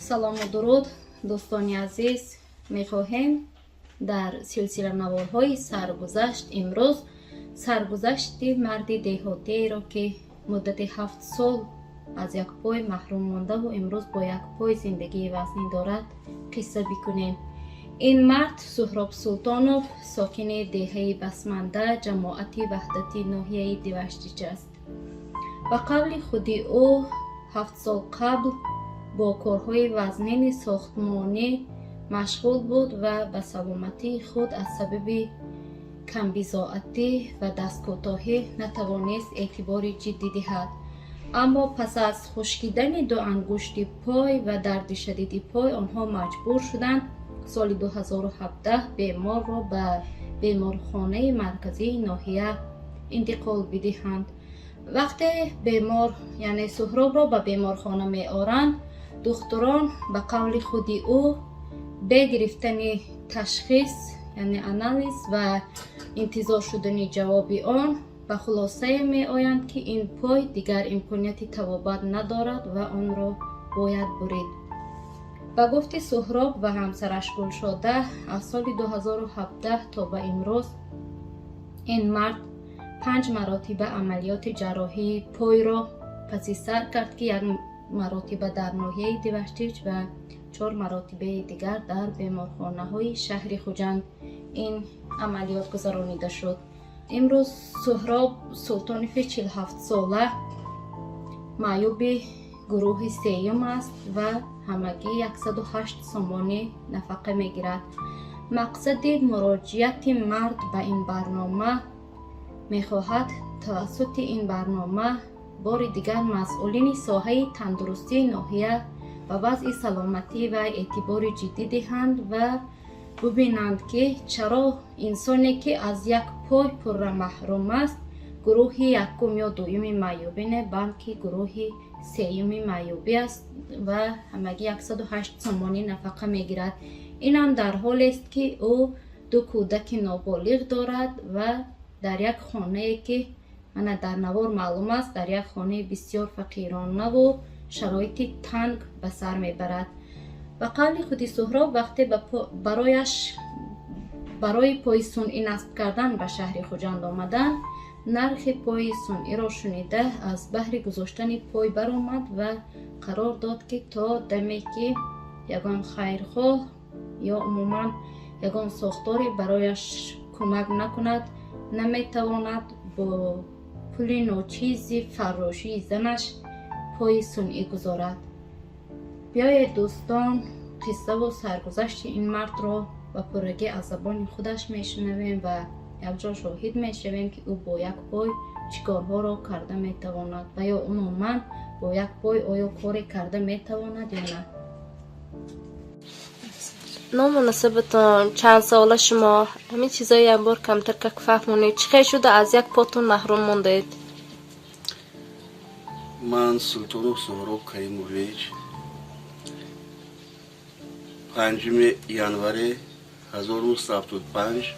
салому дуруд дӯстони азиз, мехоҳем дар силсила наворҳои саргузашт имрӯз саргузашти марди деҳотиеро ки муддати 7 сол аз як пой маҳрум мондаву имрӯз бо як пой зиндагии вазнин дорад қисса бикунем. ин мард Суҳроб Султонов сокини деҳаи Басманда ҷамоати ваҳдати ноҳияи Диваштич аст. ба қавли худи ӯ 7 сол қабл бо корҳои вазнини сохтмонӣ машғул буд ва ба саломатии худ аз сабаби камбизоатӣ ва дасткӯтоҳӣ натавонист эътибори ҷиддӣ диҳад. аммо пас аз хушкидани ду ангушти пой ва дарди шадиди пой онҳо маҷбур шуданд соли 2017 беморро ба беморхонаи марказии ноҳия интиқол бидиҳанд. вақте бемор яъне Суҳробро ба беморхона меоранд, духтурон ба қавли худи ӯ бе гирифтани ташхис яъне анализ ва интизор шудани ҷавоби он ба хулосае меоянд ки ин пой дигар имконияти тавобат надорад ва онро бояд бурид. ба гуфти Суҳроб ва ҳамсараш Гулшода аз соли 2017 то ба имрӯз ин мард 5 маротиба амалиёти ҷарроҳии пойро паси сар кард ки як маротиба дар ноҳияи Диваштич ва 4 маротибаи дигар дар беморхонаҳои шаҳри Хуҷанд ин амалиёт гузаронида шуд. имрӯз Суҳроб Султонови 47 сола маъюби гурӯҳи сеюм аст ва ҳамагӣ 108 сомонӣ нафақа мегирад. мақсади муроҷиати мард ба ин барнома мехоҳад тавассути ин барнома бори дигар масъулини соҳаи тандурустии ноҳия ба вазъи саломатӣ вай эътибори ҷиддӣ диҳанд ва бубинанд ки чаро инсоне ки аз як пой пурра маҳрум аст гурӯҳи якум ё дуюми маъюбӣ не балки гурӯҳи сеюми маъюбӣ аст ва ҳамагӣ 108 сомонӣ нафақа мегирад. инам дар ҳолест ки ӯ ду кӯдаки ноболиғ дорад ва дар як хонае ки мана дар навор маълум аст дар як хонаи бисёр фақиронаву шароити танг ба сар мебарад. ба қавли худи Суҳроб вақте барои пои сунъӣ насб кардан ба шаҳри Хуҷанд омадан, нархи пои сунъиро шунида аз баҳри гузоштани пой баромад ва қарор дод ки то даме ки ягон хайрхоҳ ё умуман ягон сохторе барояш кӯмак накунад, наметавонад бо пули ночизи фаррошии занаш пои сунъӣ гузорад. биёед дӯстон қиссаву саргузашти ин мардро ба пуррагӣ аз забони худаш мешунавем ва якҷо шоҳид мешавем ки ӯ бо як пой чӣ корҳоро карда метавонад ва ё умуман бо як пой оё коре карда метавонад ё на. номуносибатон чанд сола шумо ҳамин чизои як бор камтар как фаҳмонед чӣ хел шуда аз як потон маҳрум мондед? ман Султонов Суҳроб Каримович 5 январи 1975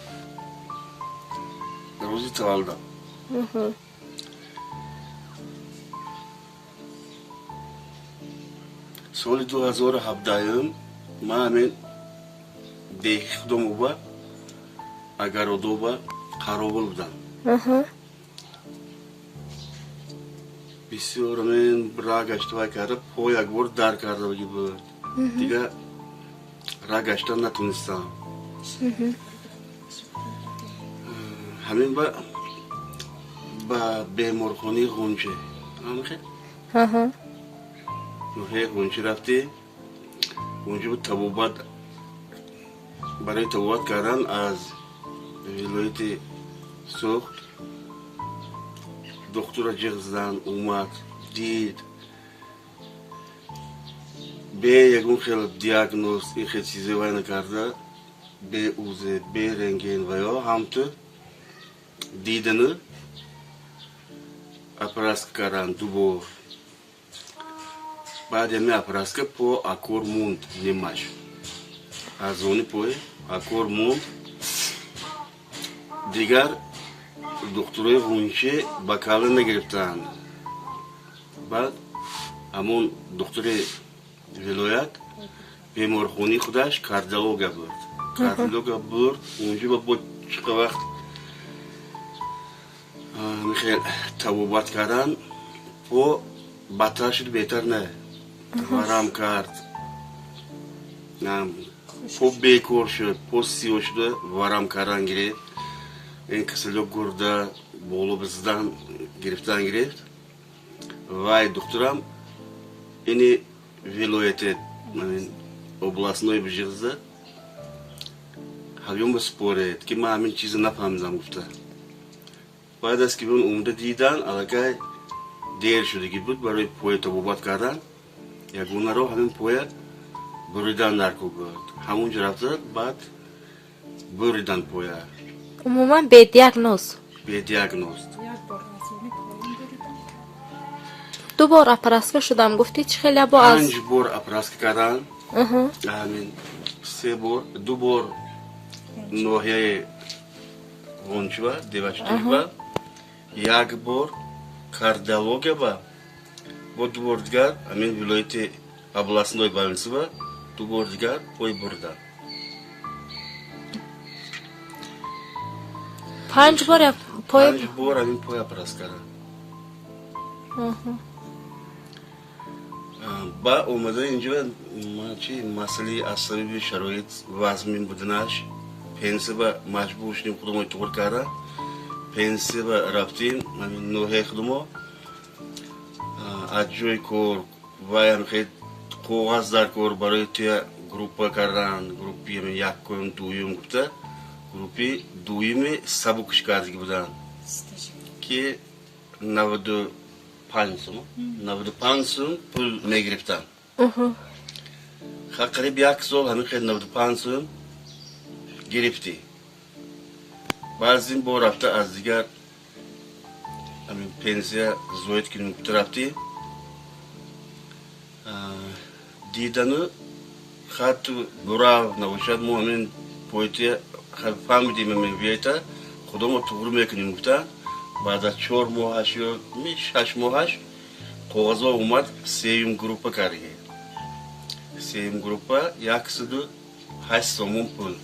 рӯзи таваллудам. соли 2017 ман ҳамин деҳи худомоба агародоба қаробул будам. бисёр ҳамин рагаштава карда по як бор дар карда буд. дига рагашта натунистам. ҳамин ба беморхонаи ғунче ноҳияи ғунче рафтӣ. онҷо буд табобат барои табобат кардан аз вилояти сӯхт духтура ҷиғ задан омад дид бе ягон хел диагноз ин хел чизе вай накарда бе узе бе рентген ва ё ҳамту дидани операска кардан ду бор. баъди ҳамин операска по акор монд нимаш аз они пой акор монд. дигар духтурои ғунче ба кавла нагирифтанд. баъд ҳамон духтури ولایت بیمارخونی خودش کاردیولوژی برد. کاردیولوژی برد اونجا با چقدر وقت میخواد تبابت کردن و بدتر شد بهتر نه ورم کرد پو بیکار شد پو سیو شده ورم کردن گرفت این کسلوک گرده بولو بزدن گرفتن گرفت وای دکترم اینی ولایت областной بجیزده حالیون بسپورید که من همین چیز نفهمیدم گفته بعد از که اون اومده دیدن علاقه دیر شدگی بود برای پویه تبابت کردن یکونه رو همین پویه بریدن نرکو بود همونجا رفته بعد بریدن پویه عموما به دیاگنوز دو بار اپراسکا شدم گفتی چه خیلی با از 5 بار اپراسکا کردن همین 3 بار 2 بار نوحیه غنچوا دیوشتری با 1 بار کاردیولوژی با 2 بار دیگر همین ولایت областной больницы با 2 بار دیگر پای بردن 5 بار پای 5 بار همین پای اپراسکا کردن با اومده اینجا ما چی مسئله عصبی شرایط وزمین بودنش پنسه با مجبور شدیم خودمون طور کردن پنسه با رفتیم همین نوحه خودمون از جای کار وایم خیلی کاغذ در کار برای توی گروپ کردن گروپی من یک کن دویم گفته گروپی دویم سبکش کردگی بودن که 95 سوم پول میگرفتن قریب 1 سال همین خیلی 95 سوم گرفتی بعض این بار رفته از دیگر همین پنسیه زوید کنیم کتا رفتی دیدنو خط براو نباشد ما همین پویتی فهمیدیم همین ویتا خودم رو تغییر میکنیم کتا بعد از 4 ماهش یا 6 ماهش قوضا اومد 3 گروپ کردی 3 گروپ 108 سوم پول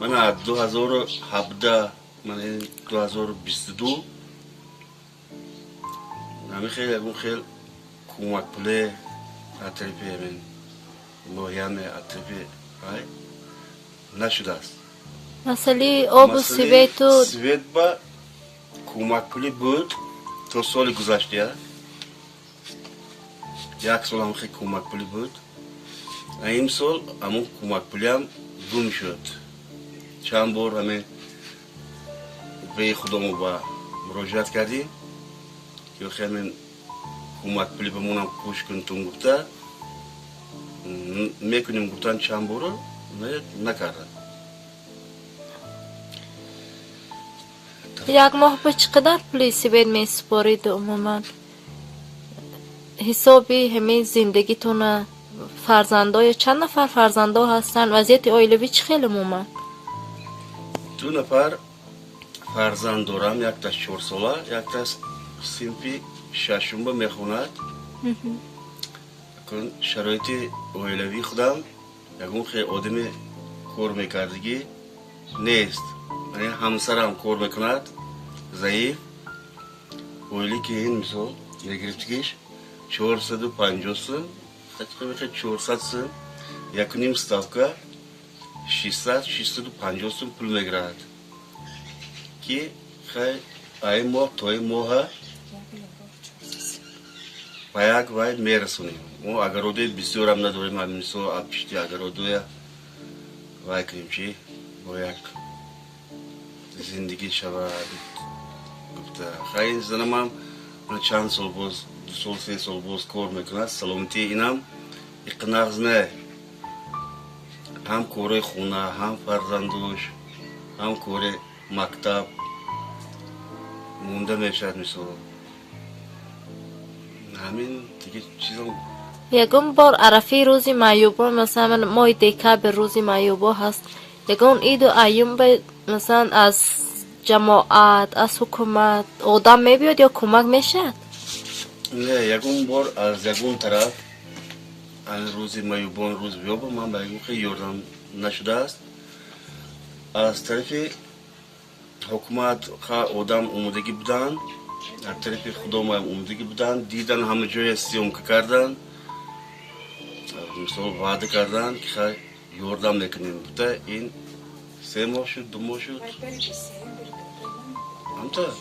من از 2017 من 2022 همین خیلی کمک پوله اتریپی من نویان اتریپی نشده است مسئله آب و سویت و سویت با کمک پولی بود تا سال گذشته 1 سال هم خیلی کمک پولی بود این سال همون کمک پولی هم گم شد چند بار همه به خودمون با مراجعت کردیم که خیلی کمک پولی بمونم پوش کنتون گفته میکنیم گفتن چند بار نکردن 1 ماه به چقدر پولی سوید می سپارید عموما حسابی همه زندگیتون فرزندای چند نفر فرزندا هستن وضعیت عائلوی چه خیلی عموما 2 نفر فرزند دارم یک تا 4 ساله یک تا صنفی ششم میخوند کن شرایط عائلوی خودم یکون خیلی آدم کار میکردگی نیست یعنی همسرم کار میکند ضعیف اولی که این مثال گرفتگیش 450 سم خیلی 400 سم یکونیم ستافکا 650 سم پول میگرد که خیلی ای ماه توی ماه باید باید میرسونیم ما اگرودوی بسیار هم نداریم همین سو اپشتی اگرودوی وای کنیم چی باید زندگی شود گفته خیلی زنم هم چند سال باز 2 سال 3 سال باز کار میکنه سلامتی اینم اقناغ نه هم کار خونه هم فرزندوش هم کار مکتب مونده میشد مثلا همین دیگه چیزا یکم بار عرفه روزی معیوبا مثلا ماه دکبر روزی معیوبا هست یکم عید و ایام به مثلا از جماعت از حکومت آدم میبیاد یا کمک میشد نه یکم بار از یکم طرف روزی مایوبان روز بیابم من بگم خیلی یاردم نشده است از طرف حکومت آدم اومدگی بودن از طرف خدا ما اومدگی بودن دیدن همه جای سیوم که کردن مثلا وعده کردن که خیلی یاردم میکنیم بوده این 3 ماه شد 2 ماه شد همطور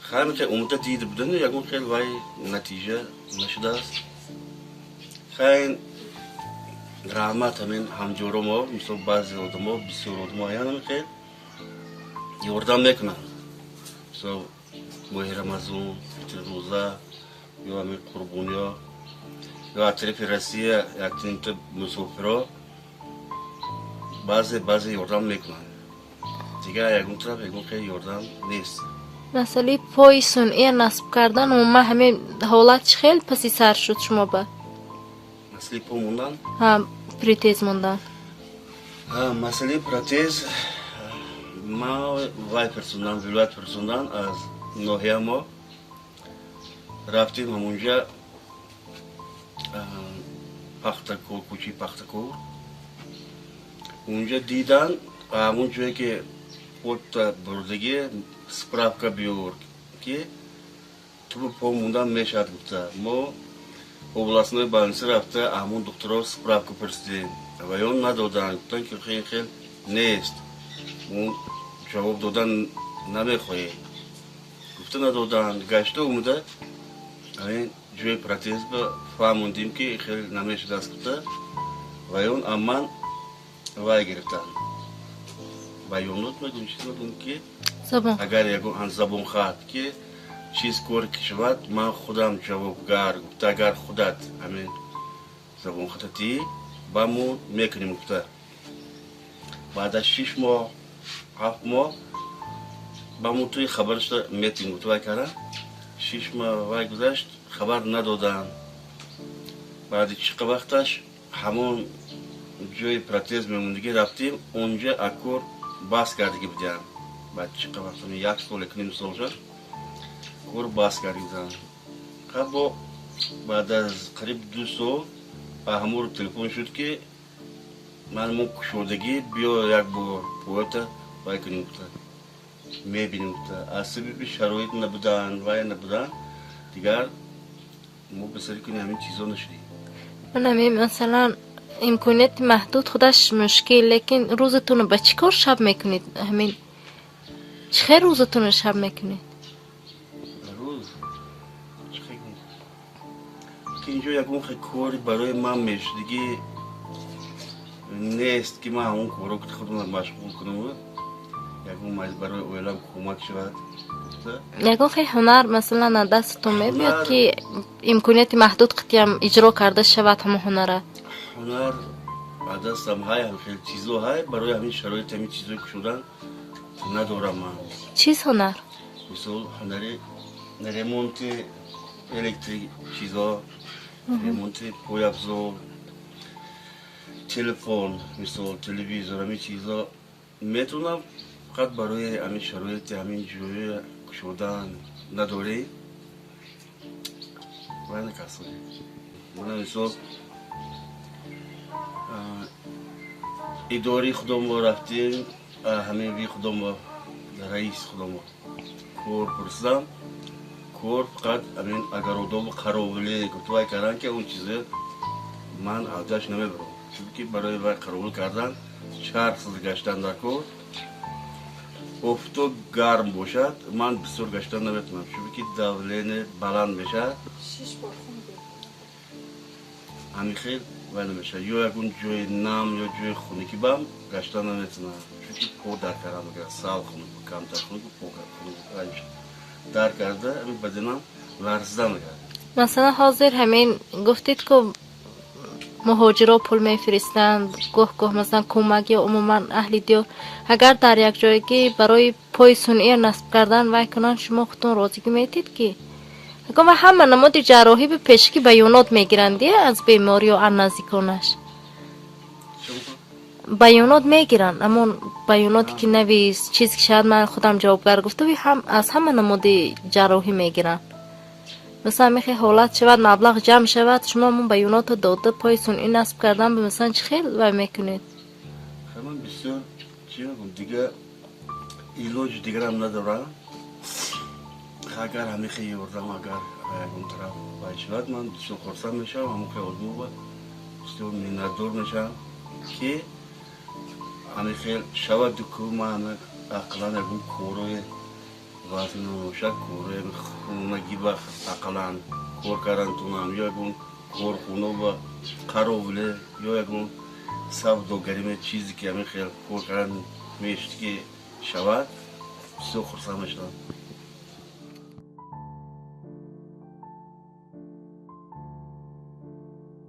خیلی که اومده دیده بودن یکم خیلی وای نتیجه نشده است خیلی رحمت همین همجورو ما مثل بعضی آدم ها بسیار آدم ها یعنی خیلی یاردم میکنن مثل ماه رمضان روزه یا همین قربانی ها یا از طرف روسیه یک تنیت مسافرها بعضی یاردم میکنن دیگه یکم طرف یکم خیلی یاردم نیست مسئله پای صنعی نصب کردن و ما همین حالت خیلی پسی سر شد شما با مسئله پا موندن هم پریتیز موندن مسئله پراتز ما وای پرسوندن ولایت پرسوندن از ناحیه ما رفتیم همونجا پختکور کوچی پختکور اونجا دیدن همون جایی که خود بردگی سپراوکا بیار که تو پا موندن میشد گفته ما областной больнице رفته همون دکترها سپراوکا پرسیدیم و اون ندادن گفتن که خیلی نیست اون جواب دادن نمیخواهی گفته ندادن گشته اومده این جوی پراتز با فهموندیم که خیلی نمیشه دست گفته و اون امان وای گرفتن بیانات میدون چیز میدون که اگر یکون زبون خواهد که چیز کار که شود من خودم جوابگر گفته اگر خودت همین زبون خطتی با مون میکنیم گفته بعد از 6 ماه 7 ماه با مون توی خبرش میتیم گفته وای کرده 6 ماه وای گذشت خبر ندادن بعد چقدر وقتش همون جای پراتز میموندگی رفتیم اونجا اکور باز کردگی بودیم بعد چقدر وقت 1 سال 1.5 سال شد کور باز کردیم خب بعد از قریب 2 سال همون تلفن شد که من مون کشودگی بیا یک بار پویتا وای کنیم گفته میبینیم گفته از سبب شرایط نبودن وای نبودن دیگر ما بسری کنیم همین چیزا نشدیم من همین مثلا امکانیت محدود خودش مشکل لیکن روزتون با چی کار شب میکنید همین چه روزتون شب میکنید روز که اینجا یکون خیلی کاری برای من میشه دیگه نیست که من همون کارو که خودم مشغول کنم یکون برای اویلم کمک شود یکون خیلی هنر مثلا دستتون میبید که امکانیت محدود قطعیم اجرا کرده شود همون هنره هنر دستم های هم خیلی چیزو های برای همین شرایط همین چیزوی که شدن ندارم من چیز هنر؟ مثل هنری ریمونت الکتریک چیزا ریمونت پوی افزار تلفن مثل تلویزیون همین چیزا میتونم فقط برای همین شرایط همین جوی شدن نداری باید نکسایی من مثل اداری خودم رفتیم همین وی خودم رئیس خودم کور پرسیدم کور فقط همین اگر ادام قراولی گفتوای کردن که اون چیزه من عادش نمیبرم چون برای وقت قراول کردن 4 سال گشتن در کور افتو گرم باشد من بسیار گشتن نمیتونم چون که دولین بلند میشه همین خیلی ولی نمیشه یا یکون جوی نام یا جوی خونگی بام گشتن نمیتونم چون که پو در کردم اگر سال خونگ کمتر خونگ پو خونگ در کرده همین بدنم ورزده میگرد مثلا حاضر همین گفتید که مهاجرا پول میفرستند گوه مثلا کمک یا عموما اهل دیار اگر در یک جایگی برای پای صنعی نصب کردن وای کنن شما خودتون راضی میتید که اگر همه نماد جراحی به پیشگی بیانات میگیرند از بیماری و نزدیکانش بیانات میگیرن اما بیاناتی که نویس چیزی که شاید من خودم جوابگر گفته هم از همه نماد جراحی میگیرن مثلا میخوای حالت شود مبلغ جمع شود شما من بیانات داده پای صنعی نصب کردن به مثلا چه خیلی و میکنید؟ من بسیار چی میگم دیگه ایلوج دیگر هم ندارم. اگر همه خیلی بردم اگر اون طرف باید شود من بسیار خورسند میشم همون خیلی عضو بود بسیار میندور میشم که همه خیلی شود که من اقلا اگون کوروی واسه نوشک کوروی خونگی با اقلا کور کردن تونم یا اگون کور خونو با قروبله یا اگون سب دو گریم چیزی که همه خیلی کور کردن میشت که شود بسیار خورسند میشم.